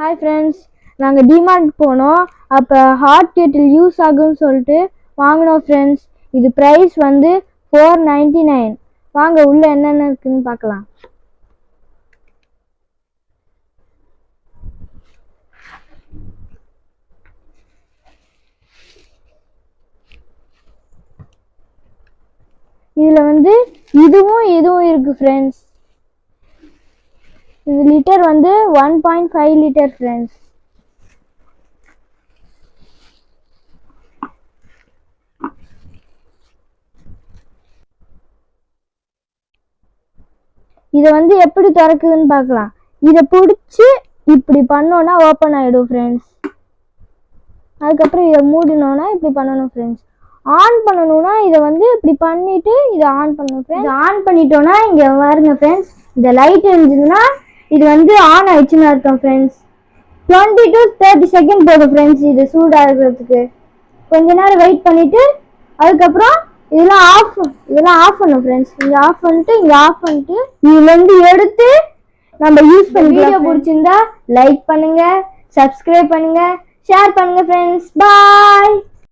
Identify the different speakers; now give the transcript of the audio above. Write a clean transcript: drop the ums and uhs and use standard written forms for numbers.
Speaker 1: Hi friends, நாங்கள் DMart போனோம். அப்போ ஹாட் கேட்டில் யூஸ் ஆகுன்னு சொல்லிட்டு வாங்கினோம் ஃப்ரெண்ட்ஸ். இது ப்ரைஸ் வந்து $4.99. வாங்க உள்ள என்னென்ன இருக்குன்னு பார்க்கலாம். இதில் வந்து இதுவும் இருக்கு ஃப்ரெண்ட்ஸ். இது லிட்டர் வந்து 1.5 லிட்டர் ஃப்ரெண்ட்ஸ். இதை வந்து எப்படி திறக்குதுன்னு பார்க்கலாம். இதை பிடிச்சி இப்படி பண்ணோன்னா ஓப்பன் ஆகிடும் ஃப்ரெண்ட்ஸ். அதுக்கப்புறம் இதை மூடினோன்னா இப்படி பண்ணணும் ஃப்ரெண்ட்ஸ். ஆன் பண்ணணும்னா இதை வந்து இப்படி பண்ணிவிட்டு இதை ஆன் பண்ணணும் ஃப்ரெண்ட்ஸ். இதை ஆன் பண்ணிட்டோன்னா இங்கே பாருங்க ஃப்ரெண்ட்ஸ், இந்த லைட் இருந்துச்சுன்னா இது வந்து ஆன் ஆயிடுச்சுன்னு அர்த்தம் ஃப்ரெண்ட்ஸ். 20 to 30 செகண்ட் போதும் ஃப்ரெண்ட்ஸ் இது சூடாகிறதுக்கு. கொஞ்ச நேரம் வெயிட் பண்ணிவிட்டு அதுக்கப்புறம் இதெல்லாம் ஆஃப் பண்ணும் ஃப்ரெண்ட்ஸ். இங்கே ஆஃப் பண்ணிட்டு இதுலேருந்து எடுத்து நம்ம யூஸ் பண்ணி. வீடியோ பிடிச்சிருந்தா லைக் பண்ணுங்க, சப்ஸ்கிரைப் பண்ணுங்க, ஷேர் பண்ணுங்க ஃப்ரெண்ட்ஸ். பாய்.